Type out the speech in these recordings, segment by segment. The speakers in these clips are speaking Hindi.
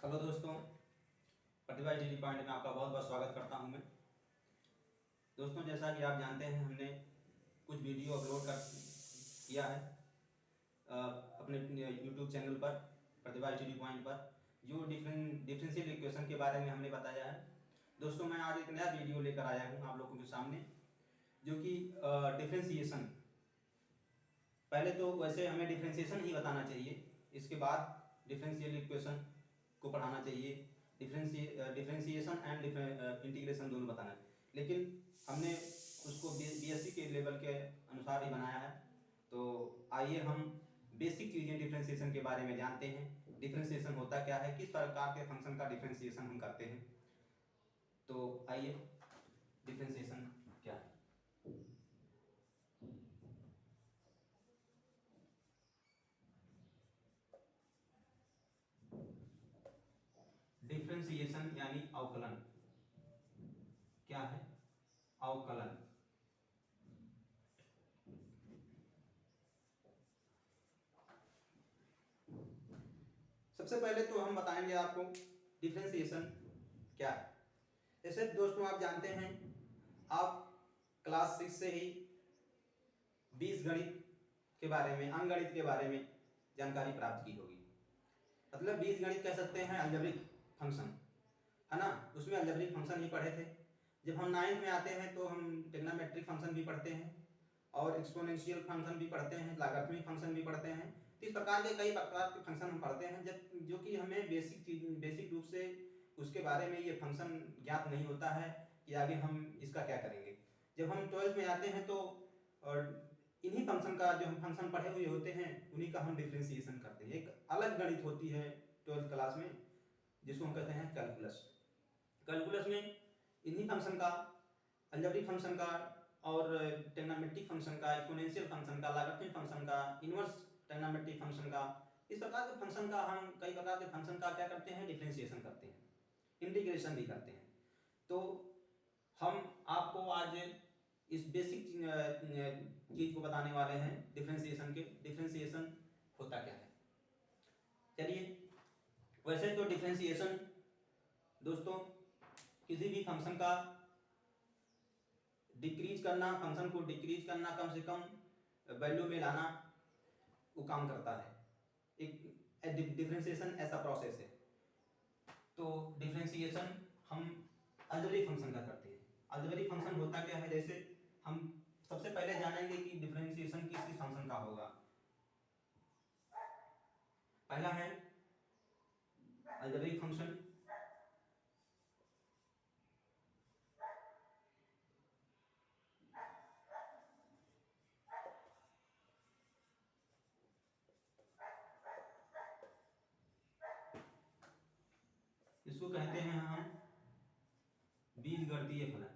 हेलो दोस्तों, प्रतिभा स्टडी पॉइंट में आपका बहुत बहुत स्वागत करता हूं मैं। दोस्तों, जैसा कि आप जानते हैं, हमने कुछ वीडियो अपलोड कर किया है अपने यूट्यूब चैनल पर प्रतिभा स्टडी पॉइंट पर, जो डिफरेंशियल इक्वेशन के बारे में हमने बताया है। दोस्तों, मैं आज एक नया वीडियो लेकर आया हूं आप लोगों के सामने, जो कि डिफरेंशिएशन। पहले तो वैसे हमें डिफरेंशिएशन ही बताना चाहिए, इसके बाद डिफरेंशियल इक्वेशन को पढ़ाना चाहिए। डिफरेंशिएशन एंड इंटीग्रेशन दोनों बताना है, लेकिन हमने उसको बीएससी के लेवल के अनुसार ही बनाया है। तो आइए हम बेसिक चीज़ें डिफरेंशिएशन के बारे में जानते हैं। डिफरेंशिएशन होता क्या है, किस प्रकार के फंक्शन का डिफरेंशिएशन हम करते हैं। तो आइए, डिफरेंशिएशन क्या है। डिफरेंशिएशन यानी अवकलन क्या है? अवकलन। सबसे पहले तो हम बताएंगे आपको डिफरेंशिएशन क्या है। जैसे दोस्तों, आप जानते हैं, आप क्लास 6 से ही बीजगणित के बारे में, अंकगणित के बारे में जानकारी प्राप्त की होगी। मतलब बीजगणित कह सकते हैं अलजेब्रिक फंक्शन, है ना। उसमें अलजेब्रिक फंक्शन ही पढ़े थे। जब हम 9th में आते हैं तो हम ट्रिग्नोमेट्रिक फंक्शन भी पढ़ते हैं और एक्सपोनेंशियल फंक्शन भी पढ़ते हैं, लॉगरिथमिक फंक्शन भी पढ़ते हैं। तो इस प्रकार के कई प्रकार के फंक्शन हम पढ़ते हैं, जब जो कि हमें बेसिक रूप से उसके बारे में ये फंक्शन ज्ञात नहीं होता है कि आगे हम इसका क्या करेंगे। जब हम 12th में आते हैं तो और इन्हीं फंक्शन का, जो हम फंक्शन पढ़े हुए होते हैं, उन्हीं का हम डिफरेंशिएशन करते हैं। एक अलग गणित होती है 12th क्लास में, जिसको हम कहते हैं कैलकुलस। कैलकुलस में इन्हीं फंक्शन का, अलजेब्रिक फंक्शन का और ट्रिग्नोमेट्रिक फंक्शन का, एक्सपोनेंशियल फंक्शन का, लॉगरिथमिक फंक्शन का, इनवर्स ट्रिग्नोमेट्रिक फंक्शन का, इस प्रकार के फंक्शन का हम कई प्रकार के फंक्शन का क्या करते हैं, डिफरेंशिएशन करते हैं, इंटीग्रेशन भी करते हैं। तो हम आपको आज इस बेसिक चीज को बताने वाले हैं डिफरेंशिएशन के। डिफरेंशिएशन होता क्या है, चलिए। वैसे तो डिफरेंशिएशन दोस्तों किसी भी फंक्शन का डिक्रीज करना, फंक्शन को डिक्रीज करना, कम से कम वैल्यू में लाना, वो काम करता है। एक डिफरेंशिएशन ऐसा प्रोसेस है। तो डिफरेंशिएशन हम अलजेब्रिक फंक्शन का करते हैं। अलजेब्रिक फंक्शन होता क्या है, जैसे हम सबसे पहले जानेंगे कि डिफरेंशिएशन किस किस फंक्शन का होगा। पहला है अलजेब्रिक फंक्शन। इसको कहते हैं हम बीजगणितीय फलन।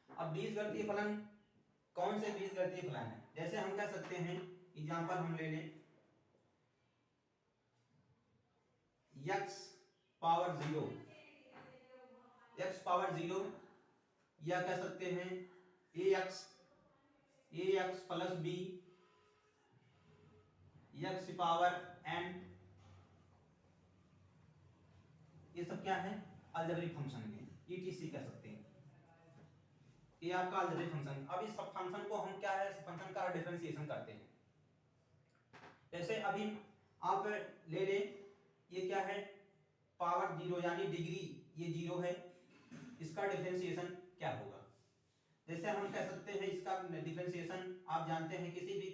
अब बीजगणितीय फलन कौन से बीजगणितीय फलन है, जैसे हम कह सकते हैं, एग्जांपल हम ले लें, x पावर 0, x पावर 0, या कह सकते हैं ax plus b, x power n। ये सब क्या है, अलजेब्रिक फंक्शन है, ETC कह सकते हैं। ये आपका अलजेब्रिक फंक्शन। अब इस फंक्शन को हम क्या है, फंक्शन का डिफरेंशिएशन करते हैं। जैसे अभी आप ले लें, ये क्या है, पावर 0 यानी डिग्री, ये 0 है, इसका डिफरेंशिएशन क्या होगा। जैसे हम कह सकते हैं, इसका डिफरेंशिएशन आप जानते हैं, किसी भी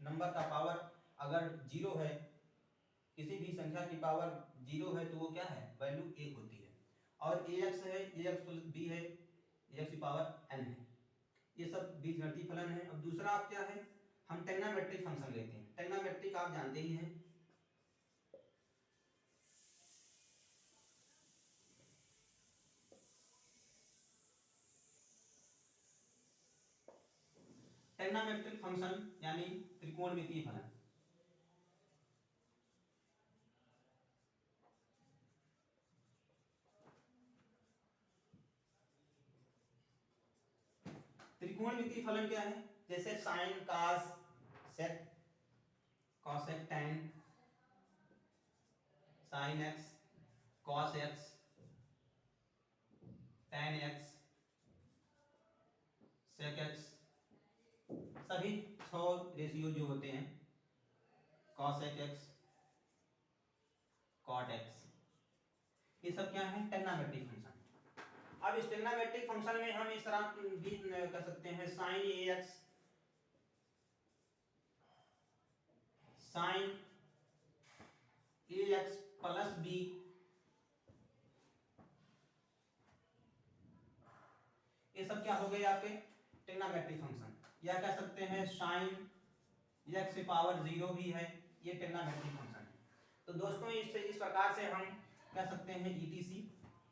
नंबर का पावर अगर 0 है, किसी भी संख्या की पावर 0 है, तो वो क्या है, वैल्यू 1 होती है। और ax है, ax प्लस b है, ax की पावर n है। ये सब बीजगणितीय फलन है। अब दूसरा आप क्या है, हम ट्रिग्नोमेट्रिक फंक्शन लेते हैं। ट्रिग्नोमेट्रिक आप जानते ही हैं, ट्रिग्नोमेट्रिक फंक्शन यानी त्रिकोणमितीय फलन। त्रिकोणमितीय फलन क्या है? जैसे sine, cos, sec, cosec, tan, sine X, cos X, tan X, sec X, सभी 6 रेशियो जो होते हैं, कॉसेक एक्स, कॉट एक्स, ये सब क्या है? Trigonometric function. अब इस ट्रिग्नोमेट्रिक फंक्शन में हम इस तरह भी कर सकते हैं, साइन ए एक्स, साइन ए एक्स प्लस बी, ये सब क्या हो गए आपके? Trigonometric function. या कह सकते हैं साइन एक्स की पावर 0 भी है, ये ट्रिग्नोमेट्रिक फंक्शन है। तो दोस्तों इस प्रकार से हम कह सकते हैं ईटीसी,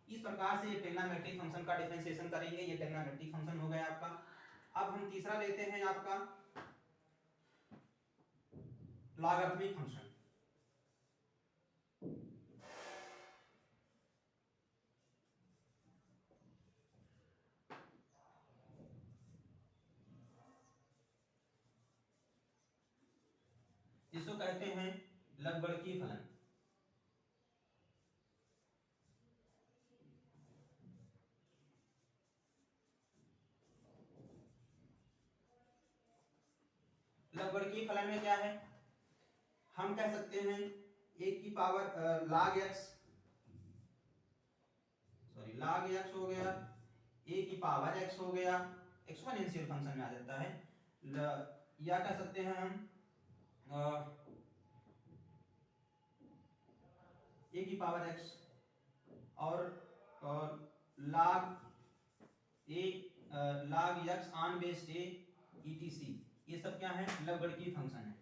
इस प्रकार से ये ट्रिग्नोमेट्रिक फंक्शन का डिफरेंशिएशन करेंगे। ये ट्रिग्नोमेट्रिक फंक्शन हो गया आपका। अब हम तीसरा लेते हैं आपका लॉगरिथमिक फंक्शन। जिसको कहते हैं लवगणकीय फलन। लवगणकीय फलन में क्या है? हम कह सकते हैं एक की power log x, sorry log x हो गया, a की पावर x हो गया, एक्सपोनेंशियल फंक्शन में आ जाता है। या कह सकते हैं हम a की पावर x और log x on base a etc, ये सब क्या है? लवगणकीय फंक्शन है।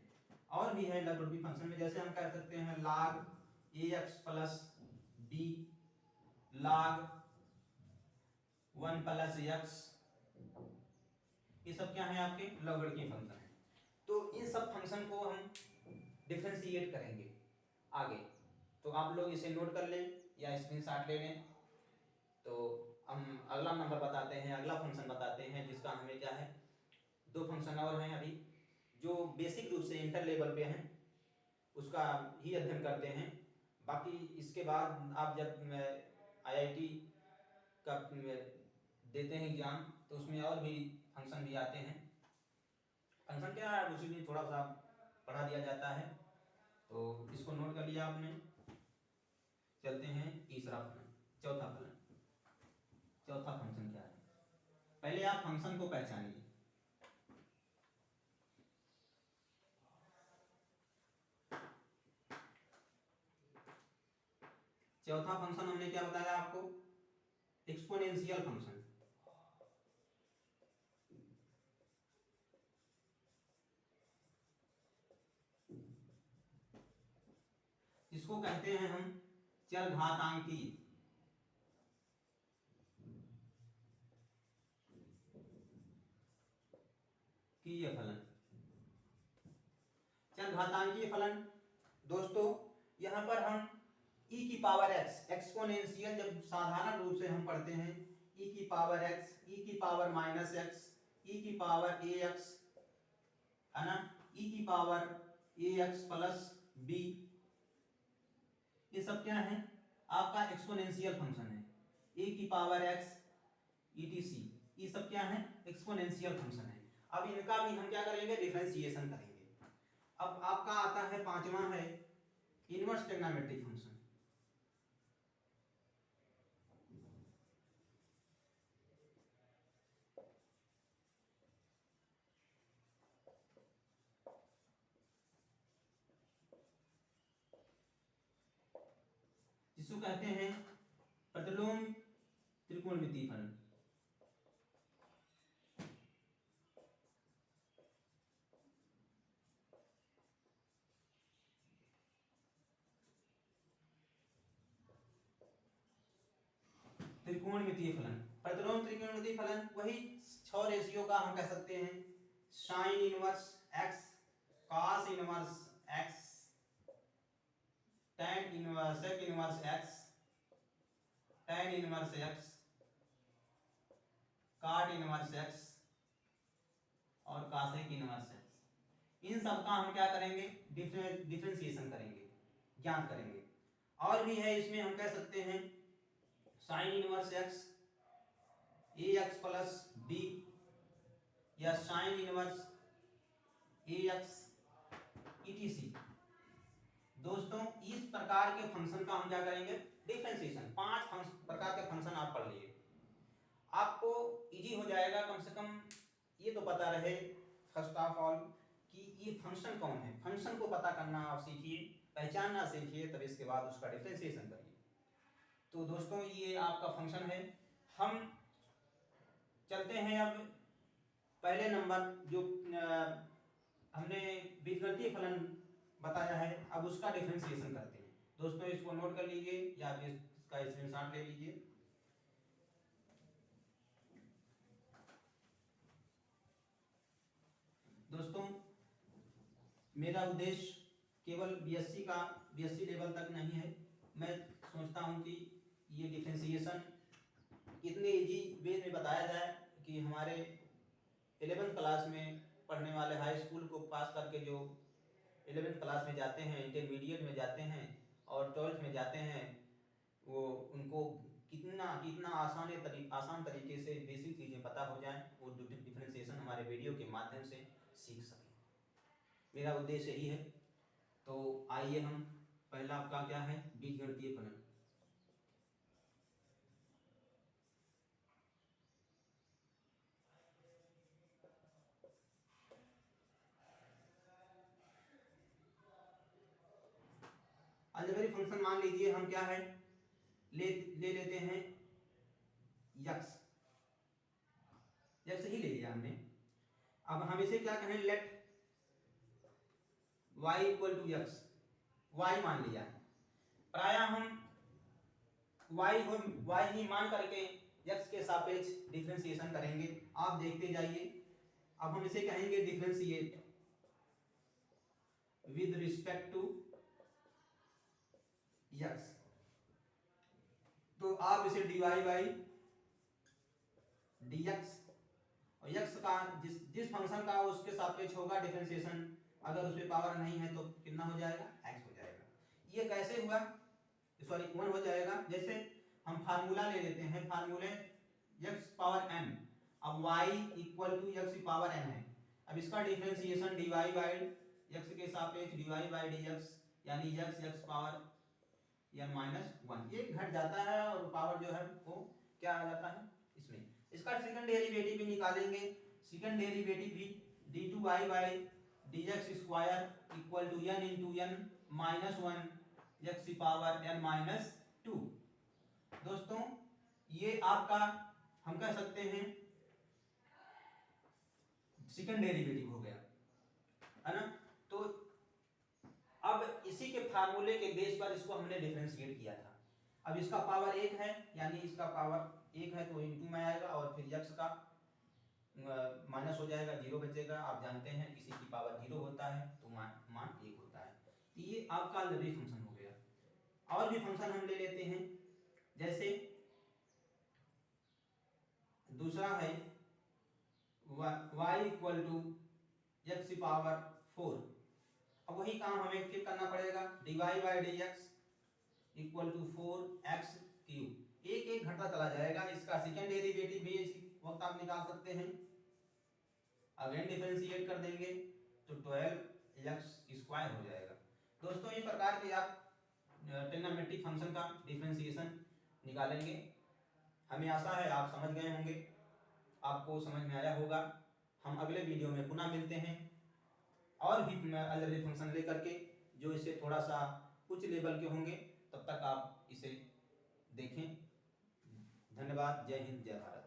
और भी है लवगणकीय फंक्शन में, जैसे हम कह सकते हैं log ax plus b, log 1 plus x, ये सब क्या है? आपके लवगणकीय फंक्शन है। तो इन सब फंक्शन को हम डिफरेंशिएट करेंगे आगे। तो आप लोग इसे नोट कर लें या स्क्रीनशॉट ले लें। तो हम अगला नंबर बताते हैं, अगला फंक्शन बताते हैं, जिसका हमें क्या है? 2 फंक्शन और हैं अभी जो बेसिक रूप से इंटर लेवल पे हैं, उसका ही अध्ययन करते हैं। बाकी इसके बाद आप जब IIT का देते हैं एग्जाम, तो उसमें और भी फंक्शन भी आते हैं। फंक्शन क्या है उसी में थोड़ा सा पढ़ा दिया जाता है। तो इसको नोट कर लिया आपने। चलते हैं तीसरा फलन, चौथा फलन। चौथा फंक्शन क्या है? पहले आप फंक्शन को पहचानिए। चौथा फंक्शन हमने क्या बताया आपको? Exponential function. इसको कहते हैं हम चरघातांकी फलन। चरघातांकीय फलन दोस्तों, यहाँ पर हम e की पावर x, एक्सपोनेंशियल जब साधारण रूप से हम पढ़ते हैं e की पावर x, e की पावर माइनस x, e की पावर ax, है ना, e की पावर ax प्लस b, ये सब क्या है? आपका एक्सपोनेंशियल फंक्शन है। a की पावर x etc, ये सब क्या है? एक्सपोनेंशियल फंक्शन है। अब इनका भी हम क्या करेंगे? डिफरेंशिएशन करेंगे। अब आपका आता है पांचवा है इनवर्स ट्रिग्नोमेट्रिक फंक्शन। जिसको कहते हैं प्रतिलोम त्रिकोणमितीय फलन। त्रिकोणमितीय फलन, प्रतिलोम त्रिकोणमितीय फलन, वही 6 रेशियो का हम कह सकते हैं sine inverse x, cos inverse x, tan inverse sec inverse x, tan inverse x, cot inverse x, और कासेक इनवर्स एक्स, इन सब का हम क्या करेंगे, डिफरेंशिएशन करेंगे, ज्ञात करेंगे। और भी है इसमें, हम कह सकते हैं साइन इनवर्स एक्स ए एक्स प्लस बी, या साइन इनवर्स ए एक्स ईटीसी। दोस्तों इस प्रकार के फंक्शन का हम क्या करेंगे, डिफरेंशिएशन। 5 प्रकार के फंक्शन आप पढ़ लिए, आपको इजी हो जाएगा। कम से कम ये तो पता रहे फर्स्ट ऑफ ऑल कि ये फंक्शन कौन है। फंक्शन को पता करना आप सीखिए, पहचानना सीखिए, तब इसके बाद उसका डिफरेंशिएशन करिए। तो दोस्तों ये आपका फंक्शन है। हम चलते हैं अब पहले नंबर जो हमने बीजगणितीय फलन बताया है, अब उसका डिफरेंशिएशन करते हैं। दोस्तों इसको नोट कर लीजिए या इसका स्क्रीनशॉट ले लीजिए। दोस्तों मेरा उद्देश्य केवल बीएससी लेवल तक नहीं है। मैं सोचता हूं कि ये डिफरेंशिएशन इतने इजी वे में बताया जाए कि हमारे 11th क्लास में पढ़ने वाले, हाई स्कूल को पास करके जो 11th क्लास में जाते हैं, इंटरमीडिएट में जाते हैं और 12th में जाते हैं, वो उनको कितना आसान तरीके से बेसिक चीज़ें पता हो जाएं, वो डिफरेंशिएशन हमारे वीडियो के माध्यम से सीख सकें। मेरा उद्देश्य यही है। तो आइए हम, पहला आपका क्या है, बीजगणितीय फलन। अलजेब्रिक फंक्शन मान लीजिए हम क्या है, ले लेते हैं यक्स ही ले लिया हमने। अब हम इसे क्या कहें, लेट y इक्वल टू यक्स, y मान लिया। प्राय हम y ही मान करके x के सापेक्ष डिफरेंशिएशन करेंगे। आप देखते जाइए। अब हम इसे कहेंगे differentiate with respect to x। तो आप इसे dy बाई dx, और x का जिस फंक्शन का उसके सापेक्ष होगा डिफरेंशिएशन, अगर उसमें पावर नहीं है तो कितना हो जाएगा, x हो जाएगा। ये कैसे हुआ, सॉरी 1 हो जाएगा। जैसे हम फार्मूला ले लेते हैं, फार्मूले x पावर n, अब y equal to x power n है। अब इसका डिफरेंशिएशन dy बाई x के सापेक्ष dy बाई dx, यानी x पावर n माइनस 1, ये घट जाता है और पावर जो है वो क्या आ जाता है इसमें। इसका सेकंड डेरिवेटिव भी निकालेंगे। सेकंड डेरिवेटिव भी d2y by dx square equal to n into n minus 1 x power n minus 2। दोस्तों ये आपका हम कह सकते हैं सेकंड डेरिवेटिव हो गया, है ना। तो अब इसी के फार्मूले के बेस पर इसको हमने डिफरेंशिएट किया था। अब इसका पावर 1 है, यानी इसका पावर 1 है तो इनटू में आएगा, और फिर x का माइनस हो जाएगा, 0 बचेगा। आप जानते हैं किसी की पावर 0 होता है तो मान 1 होता है। तो ये आपका अलजेब्रिक फंक्शन हो गया। और भी फंक्शन हम ले लेते हैं, जैसे दूसरा है y equal to x power 4। अब वही काम हमें फिर करना पड़ेगा, dy by dx equal to 4x cube. एक एक घटता चला जाएगा। इसका सेकेंड डेरिवेटिव भी इसी वक्त आप निकाल सकते हैं। अगेन डिफरेंशिएट कर देंगे तो 12x स्क्वायर हो जाएगा। दोस्तों इस प्रकार के आप ट्रिग्नोमेट्रिक फंक्शन का डिफरेंशिएशन निकालेंगे। हमें आशा है आप समझ गए होंगे, आपको समझ में आया होगा। हम अगले वीडियो में पुनः मिलते हैं और भी अलजेब्रिक फंक्शन लेकर के, जो इससे थोड़ा सा उच्च लेवल के होंगे। तब तक आप इसे देखें। धन्यवाद। जय हिंद, जय भारत।